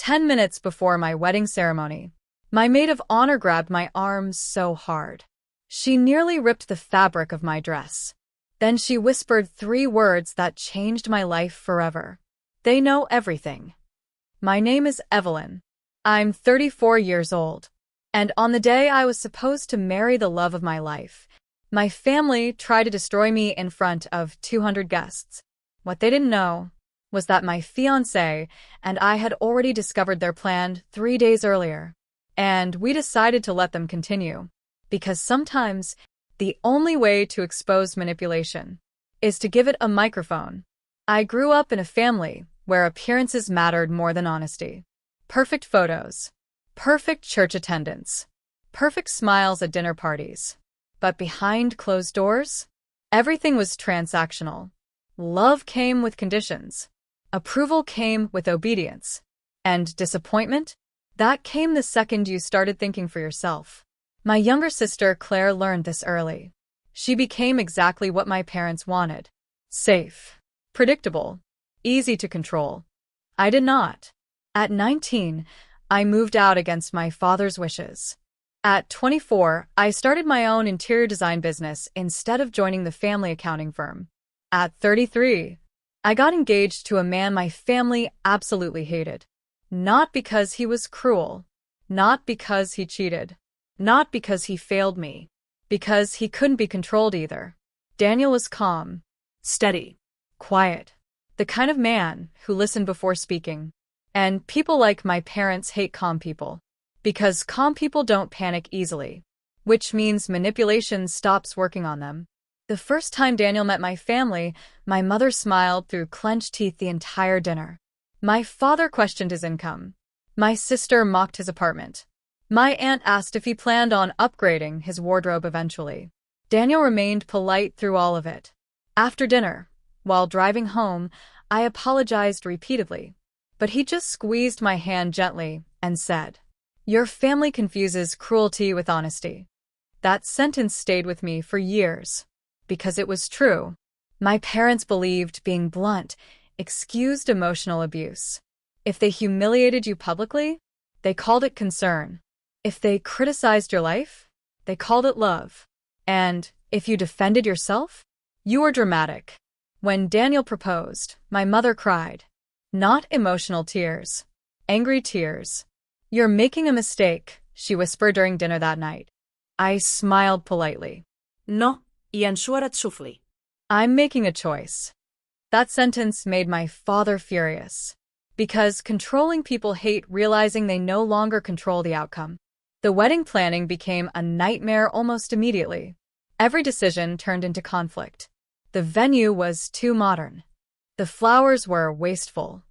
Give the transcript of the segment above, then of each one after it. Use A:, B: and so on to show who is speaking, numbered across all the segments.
A: 10 minutes before my wedding ceremony, my maid of honor grabbed my arms so hard. She nearly ripped the fabric of my dress. Then she whispered 3 words that changed my life forever. They know everything. My name is Evelyn. I'm 34 years old. And on the day I was supposed to marry the love of my life, my family tried to destroy me in front of 200 guests. What they didn't know was that my fiancé and I had already discovered their plan 3 days earlier. And we decided to let them continue. Because sometimes the only way to expose manipulation is to give it a microphone. I grew up in a family where appearances mattered more than honesty. Perfect photos, perfect church attendance, perfect smiles at dinner parties. But behind closed doors, everything was transactional. Love came with conditions. Approval came with obedience. And disappointment? That came the second you started thinking for yourself. My younger sister, Claire, learned this early. She became exactly what my parents wanted. Safe, predictable, easy to control. I did not. At 19, I moved out against my father's wishes. At 24, I started my own interior design business instead of joining the family accounting firm. At 33, I got engaged to a man my family absolutely hated. Not because he was cruel, not because he cheated, not because he failed me, because he couldn't be controlled either. Daniel was calm, steady, quiet, the kind of man who listened before speaking. And people like my parents hate calm people, because calm people don't panic easily, which means manipulation stops working on them. The first time Daniel met my family, my mother smiled through clenched teeth the entire dinner. My father questioned his income. My sister mocked his apartment. My aunt asked if he planned on upgrading his wardrobe eventually. Daniel remained polite through all of it. After dinner, while driving home, I apologized repeatedly. But he just squeezed my hand gently and said, "Your family confuses cruelty with honesty." That sentence stayed with me for years, because it was true. My parents believed being blunt excused emotional abuse. If they humiliated you publicly, they called it concern. If they criticized your life, they called it love. And if you defended yourself, you were dramatic. When Daniel proposed, my mother cried. Not emotional tears, angry tears. "You're making a mistake," she whispered during dinner that night. I smiled politely.
B: No, i answerat sufli.
A: "I'm making a choice." That sentence made my father furious, because controlling people hate realizing they no longer control the outcome. The wedding planning became a nightmare almost immediately. Every decision turned into conflict. The venue was too modern. The flowers were wasteful.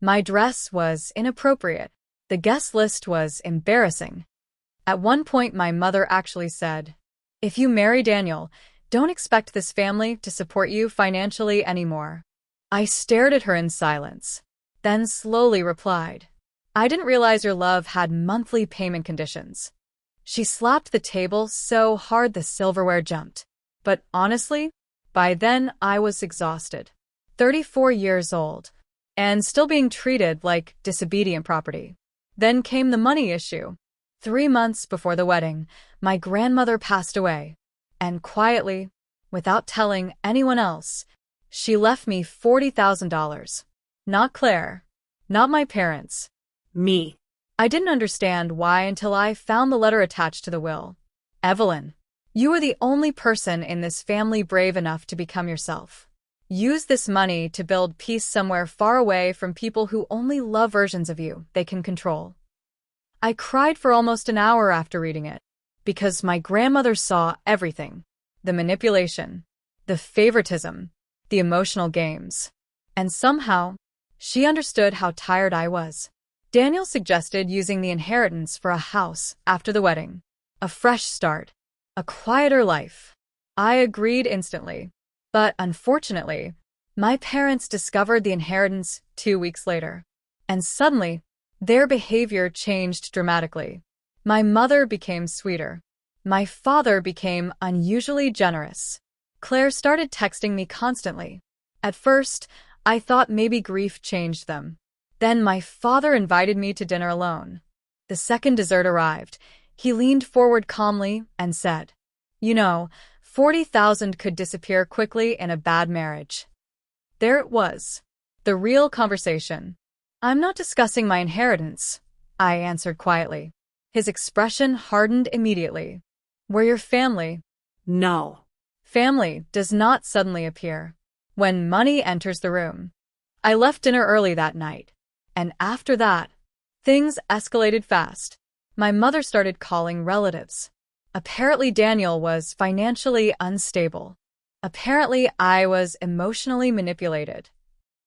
A: My dress was inappropriate. The guest list was embarrassing. At one point, my mother actually said, "If you marry Daniel, don't expect this family to support you financially anymore." I stared at her in silence, then slowly replied, "I didn't realize your love had monthly payment conditions." She slapped the table so hard the silverware jumped. But honestly, by then I was exhausted. 34 years old, and still being treated like disobedient property. Then came the money issue. 3 months before the wedding, my grandmother passed away, and quietly, without telling anyone else, she left me $40,000. Not Claire, not my parents.
B: Me.
A: I didn't understand why until I found the letter attached to the will. "Evelyn, you are the only person in this family brave enough to become yourself. Use this money to build peace somewhere far away from people who only love versions of you they can control." I cried for almost an hour after reading it, because my grandmother saw everything. The manipulation, the favoritism, the emotional games. And somehow, she understood how tired I was. Daniel suggested using the inheritance for a house after the wedding. A fresh start. A quieter life. I agreed instantly. But unfortunately, my parents discovered the inheritance 2 weeks later. And suddenly, their behavior changed dramatically. My mother became sweeter. My father became unusually generous. Claire started texting me constantly. At first, I thought maybe grief changed them. Then my father invited me to dinner alone. The second dessert arrived. He leaned forward calmly and said, "You know, 40,000 could disappear quickly in a bad marriage." There it was. The real conversation. "I'm not discussing my inheritance," I answered quietly. His expression hardened immediately. "We're your family."
B: No.
A: Family does not suddenly appear when money enters the room. I left dinner early that night, and after that, things escalated fast. My mother started calling relatives. Apparently Daniel was financially unstable. Apparently I was emotionally manipulated.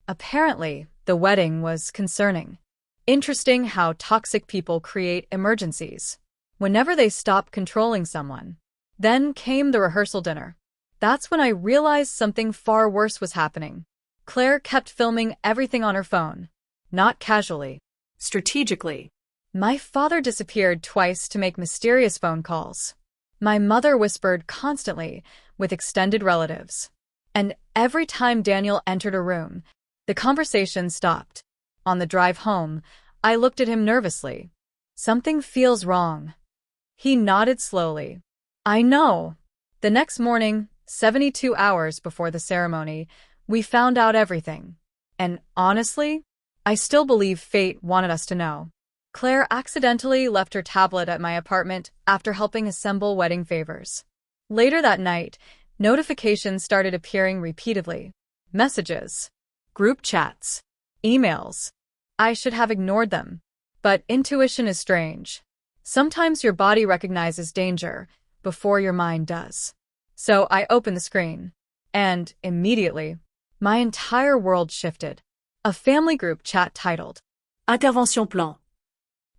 A: Apparently the wedding was concerning. Interesting how toxic people create emergencies whenever they stop controlling someone. Then came the rehearsal dinner. That's when I realized something far worse was happening. Claire kept filming everything on her phone, not casually.
B: Strategically.
A: My father disappeared twice to make mysterious phone calls. My mother whispered constantly with extended relatives. And every time Daniel entered a room, the conversation stopped. On the drive home, I looked at him nervously. "Something feels wrong." He nodded slowly. "I know." The next morning, 72 hours before the ceremony, we found out everything. And honestly, I still believe fate wanted us to know. Claire accidentally left her tablet at my apartment after helping assemble wedding favors. Later that night, notifications started appearing repeatedly. Messages, group chats, emails. I should have ignored them. But intuition is strange. Sometimes your body recognizes danger before your mind does. So I opened the screen, and immediately, my entire world shifted. A family group chat titled,
B: Intervention plan.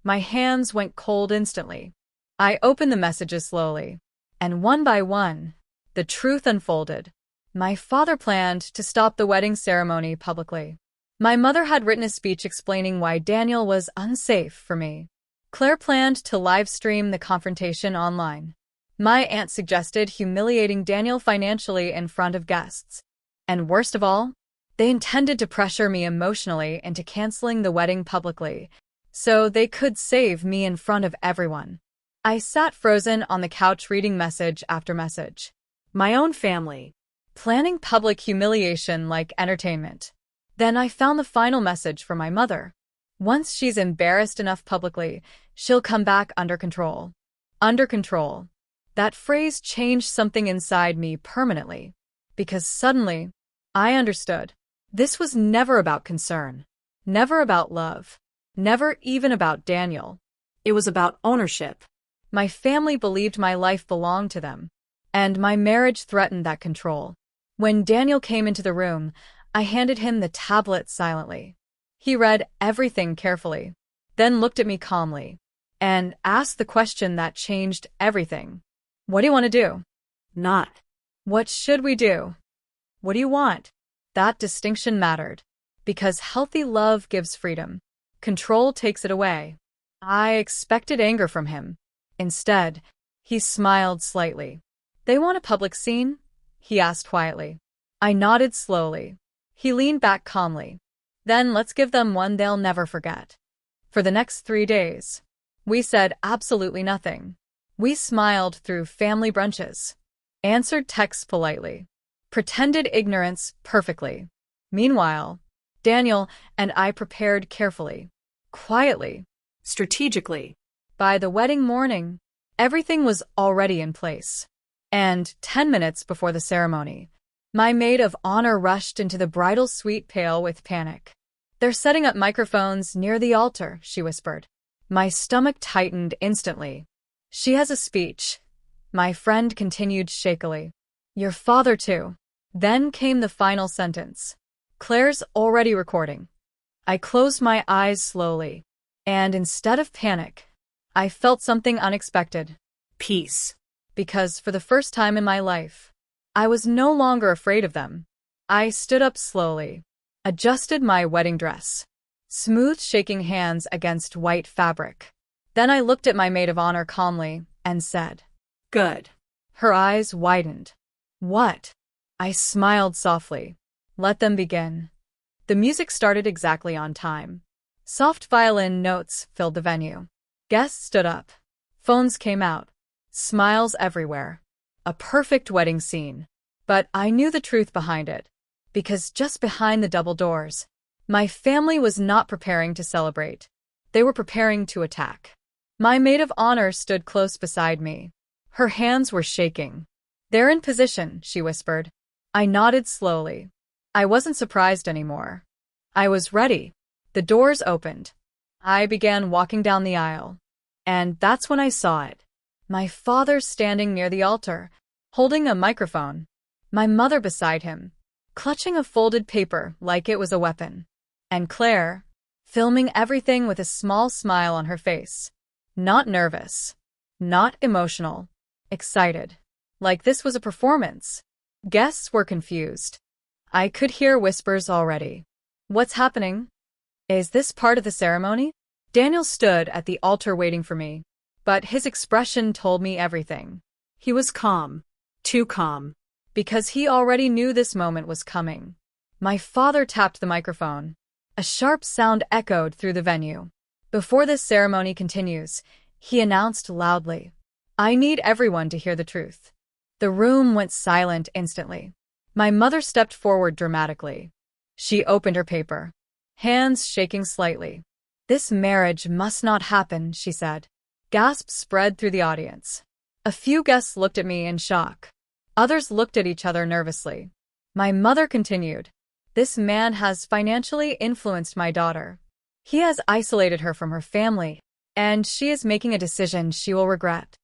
A: My hands went cold instantly. I opened the messages slowly, and one by one, the truth unfolded. My father planned to stop the wedding ceremony publicly. My mother had written a speech explaining why Daniel was unsafe for me. Claire planned to live stream the confrontation online. My aunt suggested humiliating Daniel financially in front of guests. And worst of all, they intended to pressure me emotionally into canceling the wedding publicly, so they could save me in front of everyone. I sat frozen on the couch reading message after message.
B: My own family.
A: Planning public humiliation like entertainment. Then I found the final message from my mother. Once she's embarrassed enough publicly, she'll come back under control. Under control. That phrase changed something inside me permanently. Because suddenly, I understood. This was never about concern. Never about love. Never even about Daniel.
B: It was about ownership.
A: My family believed my life belonged to them, and my marriage threatened that control. When Daniel came into the room, I handed him the tablet silently. He read everything carefully, then looked at me calmly, and asked the question that changed everything. "What do you want to do?"
B: Not.
A: "What should we do?" "What do you want?" That distinction mattered, because healthy love gives freedom. Control takes it away. I expected anger from him. Instead, he smiled slightly. "They want a public scene?" he asked quietly. I nodded slowly. He leaned back calmly. "Then let's give them one they'll never forget." For the next 3 days, we said absolutely nothing. We smiled through family brunches, answered texts politely, pretended ignorance perfectly. Meanwhile, Daniel and I prepared carefully, quietly,
B: Strategically.
A: By the wedding morning, everything was already in place. And 10 minutes before the ceremony, my maid of honor rushed into the bridal suite pale with panic. "They're setting up microphones near the altar," she whispered. My stomach tightened instantly. "She has a speech," my friend continued shakily. "Your father too." Then came the final sentence. "Claire's already recording." I closed my eyes slowly, and instead of panic, I felt something unexpected.
B: Peace.
A: Because for the first time in my life, I was no longer afraid of them. I stood up slowly, adjusted my wedding dress, smooth shaking hands against white fabric. Then I looked at my maid of honor calmly and said,
B: Good.
A: Her eyes widened. "What?" I smiled softly. "Let them begin." The music started exactly on time. Soft violin notes filled the venue. Guests stood up. Phones came out. Smiles everywhere. A perfect wedding scene. But I knew the truth behind it. Because just behind the double doors, my family was not preparing to celebrate. They were preparing to attack. My maid of honor stood close beside me. Her hands were shaking. "They're in position," she whispered. I nodded slowly. I wasn't surprised anymore. I was ready. The doors opened. I began walking down the aisle. And that's when I saw it. My father standing near the altar, holding a microphone. My mother beside him, clutching a folded paper like it was a weapon. And Claire, filming everything with a small smile on her face. Not nervous. Not emotional. Excited. Like this was a performance. Guests were confused. I could hear whispers already. "What's happening? Is this part of the ceremony?" Daniel stood at the altar waiting for me, but his expression told me everything.
B: He was calm. Too calm.
A: Because he already knew this moment was coming. My father tapped the microphone. A sharp sound echoed through the venue. "Before this ceremony continues," he announced loudly, "I need everyone to hear the truth." The room went silent instantly. My mother stepped forward dramatically. She opened her paper, hands shaking slightly. "This marriage must not happen," she said. Gasps spread through the audience. A few guests looked at me in shock. Others looked at each other nervously. My mother continued, "This man has financially influenced my daughter. He has isolated her from her family, and she is making a decision she will regret."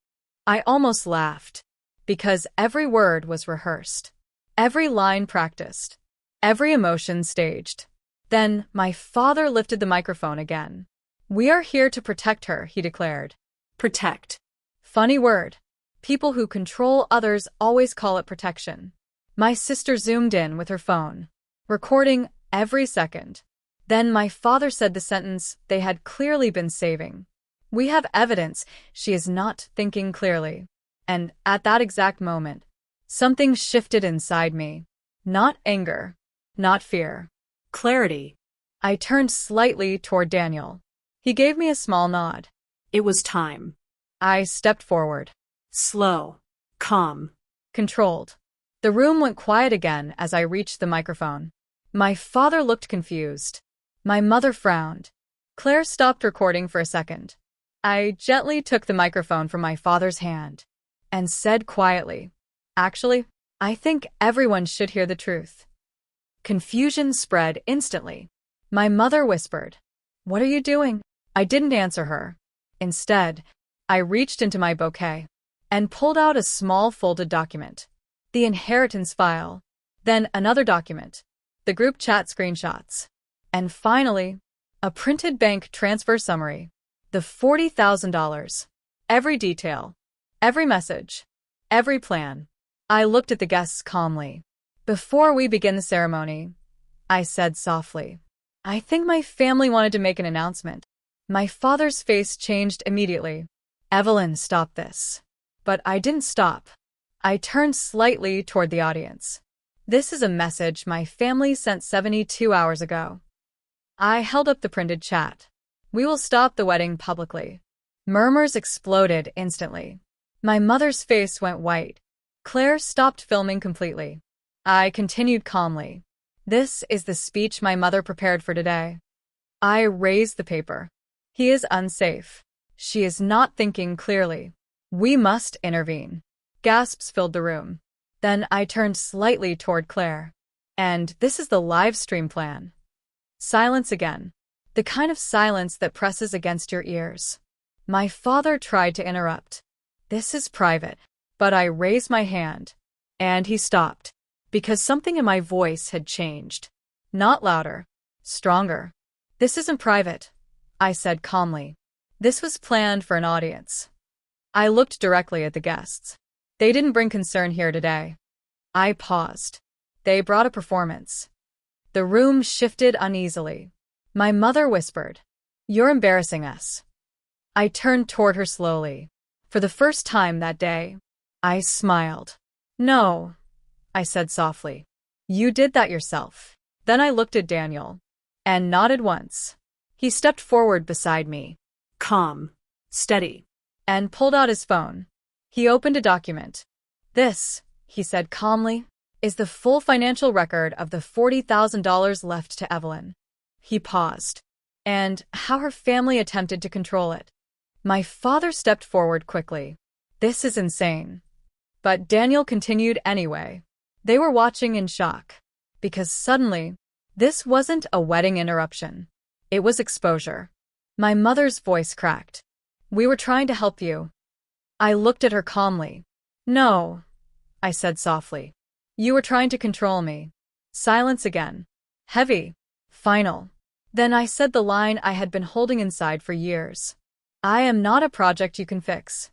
A: I almost laughed, because every word was rehearsed, every line practiced, every emotion staged. Then my father lifted the microphone again. "We are here to protect her," he declared.
B: Protect.
A: Funny word. People who control others always call it protection. My sister zoomed in with her phone, recording every second. Then my father said the sentence they had clearly been saving. "We have evidence she is not thinking clearly." And at that exact moment, something shifted inside me. Not anger, not fear.
B: Clarity.
A: I turned slightly toward Daniel. He gave me a small nod.
B: It was time.
A: I stepped forward.
B: Slow. Calm.
A: Controlled. The room went quiet again as I reached the microphone. My father looked confused. My mother frowned. Claire stopped recording for a second. I gently took the microphone from my father's hand and said quietly, "Actually, I think everyone should hear the truth." Confusion spread instantly. My mother whispered, "What are you doing?" I didn't answer her. Instead, I reached into my bouquet and pulled out a small folded document. The inheritance file. Then another document. The group chat screenshots. And finally, a printed bank transfer summary. The $40,000. Every detail. Every message. Every plan. I looked at the guests calmly. "Before we begin the ceremony," I said softly, "I think my family wanted to make an announcement." My father's face changed immediately. "Evelyn, stop this." But I didn't stop. I turned slightly toward the audience. "This is a message my family sent 72 hours ago." I held up the printed chat. "We will stop the wedding publicly." Murmurs exploded instantly. My mother's face went white. Claire stopped filming completely. I continued calmly. "This is the speech my mother prepared for today." I raised the paper. "He is unsafe. She is not thinking clearly. We must intervene." Gasps filled the room. Then I turned slightly toward Claire. "And this is the live stream plan." Silence again. The kind of silence that presses against your ears. My father tried to interrupt. "This is private." But I raised my hand. And he stopped. Because something in my voice had changed. Not louder. Stronger. "This isn't private," I said calmly. "This was planned for an audience." I looked directly at the guests. They didn't bring concern here today. I paused. They brought a performance. The room shifted uneasily. My mother whispered, "You're embarrassing us." I turned toward her slowly. For the first time that day, I smiled. "No," I said softly. "You did that yourself." Then I looked at Daniel and nodded once. He stepped forward beside me
B: Calm. Steady.
A: and pulled out his phone. He opened a document. This, he said calmly, is the full financial record of the $40,000 left to Evelyn. He paused. And how her family attempted to control it. My father stepped forward quickly. This is insane. But Daniel continued anyway. They were watching in shock. Because suddenly, this wasn't a wedding interruption. It was exposure. My mother's voice cracked. We were trying to help you. I looked at her calmly. No, I said softly. You were trying to control me. Silence again. Heavy. Final. Then I said the line I had been holding inside for years. I am not a project you can fix.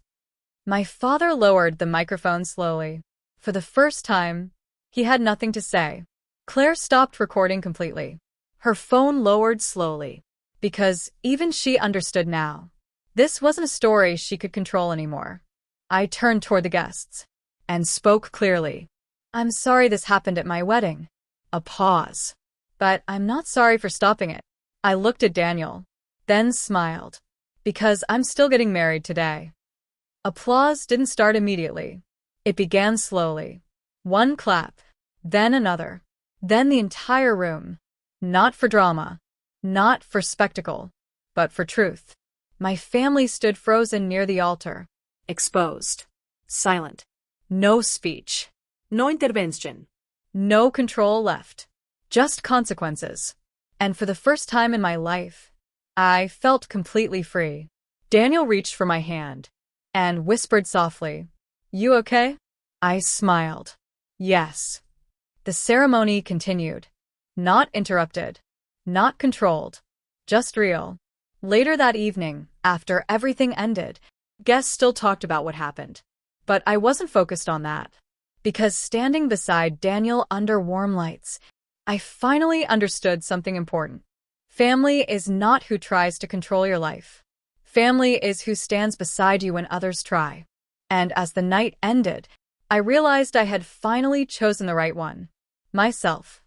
A: My father lowered the microphone slowly. For the first time, he had nothing to say. Claire stopped recording completely. Her phone lowered slowly. Because even she understood now. This wasn't a story she could control anymore. I turned toward the guests and spoke clearly. I'm sorry this happened at my wedding. A pause. But I'm not sorry for stopping it. I looked at Daniel, then smiled. Because I'm still getting married today. Applause didn't start immediately. It began slowly. One clap, then another, then the entire room. Not for drama, not for spectacle, but for truth. My family stood frozen near the altar.
B: Exposed. Silent.
A: No speech.
B: No intervention.
A: No control left. Just consequences. And for the first time in my life, I felt completely free. Daniel reached for my hand and whispered softly, You okay? I smiled. Yes. The ceremony continued. Not interrupted. Not controlled. Just real. Later that evening, after everything ended, guests still talked about what happened. But I wasn't focused on that. Because standing beside Daniel under warm lights, I finally understood something important. Family is not who tries to control your life. Family is who stands beside you when others try. And as the night ended, I realized I had finally chosen the right one. Myself.